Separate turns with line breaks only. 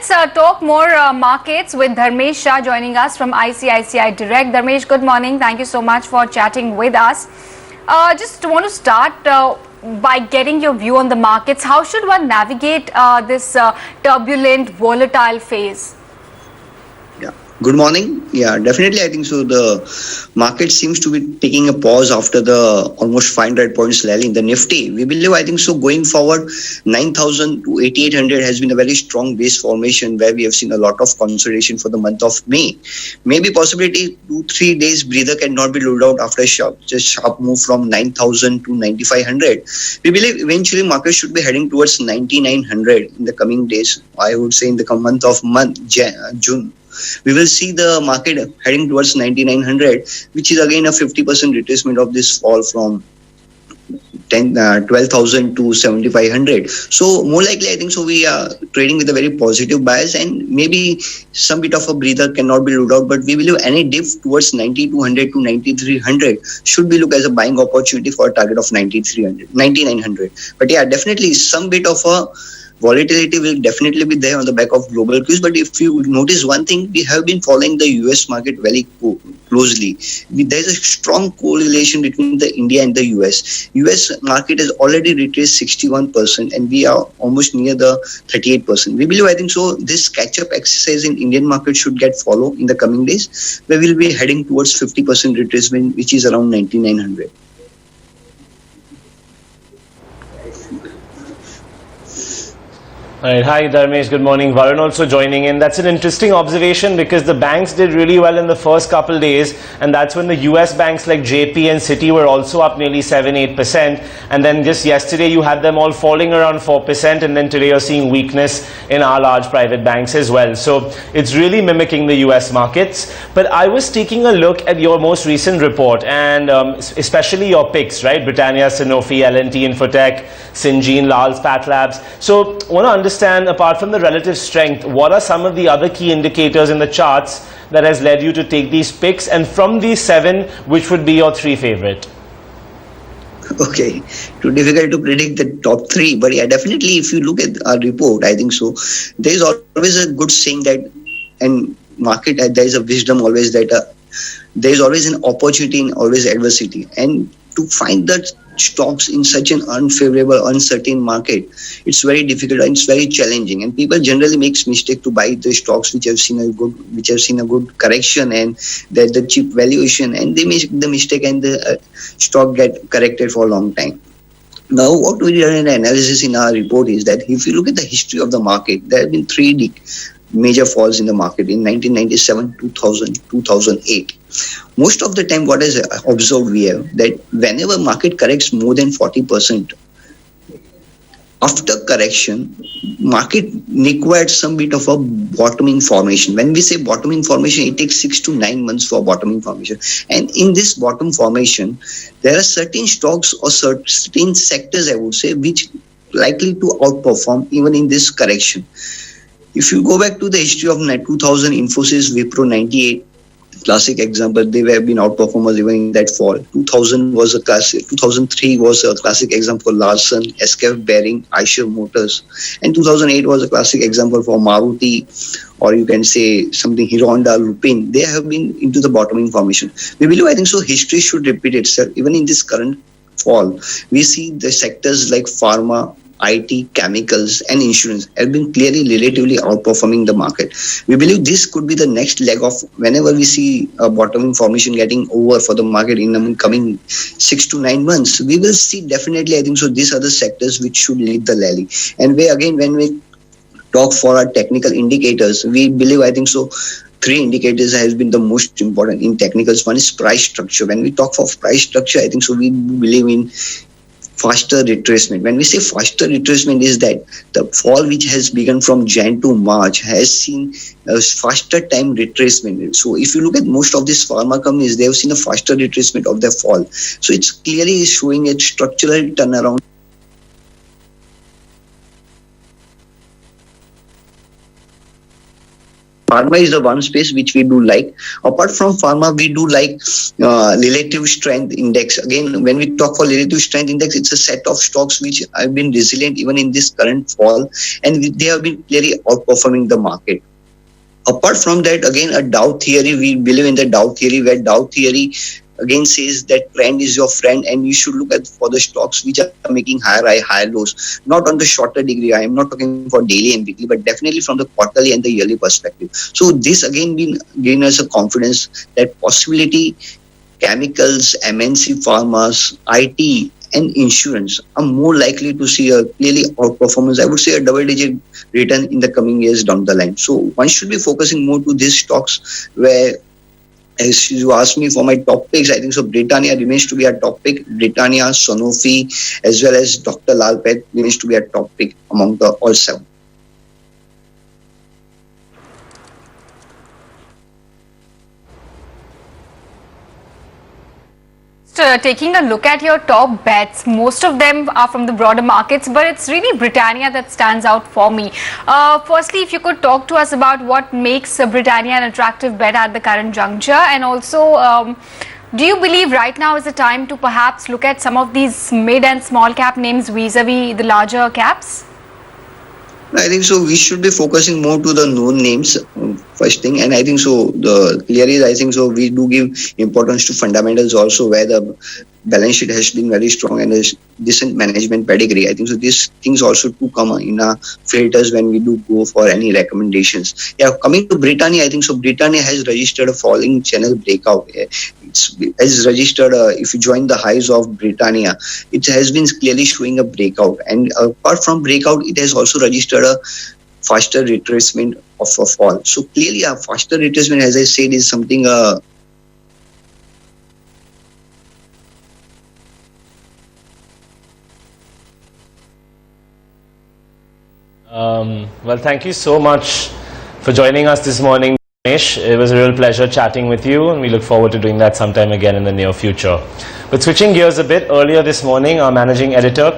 let's talk more markets with Dharmesh Shah joining us from ICICIdirect. Dharmesh, good morning. Thank you so much for chatting with us. Just want to start by getting your view on the markets. How should one navigate this turbulent, volatile phase?
Yeah. Good morning. Yeah, definitely. I think so. The market seems to be taking a pause after the almost 500 points rally in the Nifty. We believe, I think so, going forward, 9,000 to 8,800 has been a very strong base formation where we have seen a lot of consolidation for the month of May. Maybe possibility 2-3 days breather cannot be ruled out after a sharp move from 9,000 to 9,500. We believe eventually market should be heading towards 9,900 in the coming days. I would say in the month of June. We will see the market heading towards 9,900, which is again a 50% retracement of this fall from 12,000 to 7,500. So more likely, I think so. We are trading with a very positive bias, and maybe some bit of a breather cannot be ruled out. But we believe any dip towards 9,200 to 9,300 should be looked as a buying opportunity for a target of 9,900. But yeah, definitely some bit of a volatility will definitely be there on the back of global cues. But if you notice one thing, we have been following the US market very closely. There is a strong correlation between the India and the US. US market has already retraced 61% and we are almost near the 38%. We believe, I think so, this catch-up exercise in Indian market should get followed in the coming days, where we will be heading towards 50% retracement, which is around 9,900.
Right. Hi, Dharmesh. Good morning. Varun also joining in. That's an interesting observation because the banks did really well in the first couple days, and that's when the US banks like JP and Citi were also up nearly 7-8%. And then just yesterday you had them all falling around 4%, and then today you're seeing weakness in our large private banks as well. So it's really mimicking the US markets. But I was taking a look at your most recent report, and especially your picks, right? Britannia, Sanofi, L&T, Infotech, Syngene, Lal's, Pat Labs. So I want to understand, apart from the relative strength, what are some of the other key indicators in the charts that has led you to take these picks? And from these 7, which would be your 3 favorite?
Okay, too difficult to predict the top 3, but yeah, definitely if you look at our report, I think so, there is always a good saying that, and market, there is a wisdom always that there is always an opportunity in always adversity, and to find that stocks in such an unfavorable, uncertain market, it's very difficult and it's very challenging. And people generally makes mistake to buy the stocks which have seen a good correction and the cheap valuation, and they make the mistake and the stock get corrected for a long time. Now, what we did in the analysis in our report is that if you look at the history of the market, there have been 3 major falls in the market in 1997, 2000, 2008. Most of the time, what is observed we have that whenever market corrects more than 40%, after correction, market requires some bit of a bottoming formation. When we say bottoming formation, it takes 6 to 9 months for bottoming formation. And in this bottom formation, there are certain stocks or certain sectors, I would say, which likely to outperform even in this correction. If you go back to the history of 2000, Infosys, Wipro, 98, classic example, they have been outperformers even in that fall. 2000 was a classic, 2003 was a classic example for Larsen, SKF Bearing, Eicher Motors, and 2008 was a classic example for Maruti, or you can say something Hero Honda, Lupin. They have been into the bottoming formation. We believe, I think so, history should repeat itself. Even in this current fall, we see the sectors like pharma, IT, chemicals, and insurance have been clearly relatively outperforming the market. We believe this could be the next leg of whenever we see a bottoming formation getting over for the market in the coming 6 to 9 months. We will see definitely, I think so, these are the sectors which should lead the rally. And when we talk for our technical indicators, we believe, I think so, 3 indicators has been the most important in technicals. One is price structure. When we talk for price structure, I think so, we believe in faster retracement. When we say faster retracement, is that the fall which has begun from Jan to March has seen a faster time retracement. So if you look at most of these pharma companies, they have seen a faster retracement of their fall. So it's clearly showing a structural turnaround. pharma is the one space which we do like. Apart from pharma, we do like relative strength index. Again, when we talk for relative strength index, it's a set of stocks which have been resilient even in this current fall, and they have been clearly outperforming the market. Apart from that, again, a Dow theory, we believe in the Dow theory, where Dow theory again says that trend is your friend, and you should look at for the stocks which are making higher high, higher lows, not on the shorter degree. I am not talking for daily and weekly, but definitely from the quarterly and the yearly perspective. So this again been giving us a confidence that possibility chemicals, MNC pharmas, IT and insurance are more likely to see a clearly outperformance. I would say a double-digit return in the coming years down the line. So one should be focusing more to these stocks where, as you asked me for my top picks, I think so Britannia remains to be a top pick. Britannia, Sanofi, as well as Dr. Lal Path remains to be a top pick among the all seven.
Taking a look at your top bets, most of them are from the broader markets, but it's really Britannia that stands out for me. Firstly, if you could talk to us about what makes Britannia an attractive bet at the current juncture, and also do you believe right now is the time to perhaps look at some of these mid and small cap names vis-a-vis the larger caps?
I think so. We should be focusing more to the known names first thing, and I think so. The clearly, I think so. We do give importance to fundamentals also, where the balance sheet has been very strong and a decent management pedigree. I think so. These things also do come in our filters when we do go for any recommendations. Yeah, coming to Britannia, I think so. Britannia has registered a falling channel breakout. It has registered, if you join the highs of Britannia, it has been clearly showing a breakout. And apart from breakout, it has also registered a faster retracement of a fall. So clearly a faster retracement, as I said, is something
well, thank you so much for joining us this morning, Dharmesh. It was a real pleasure chatting with you, and we look forward to doing that sometime again in the near future. But switching gears a bit, earlier this morning, our managing editor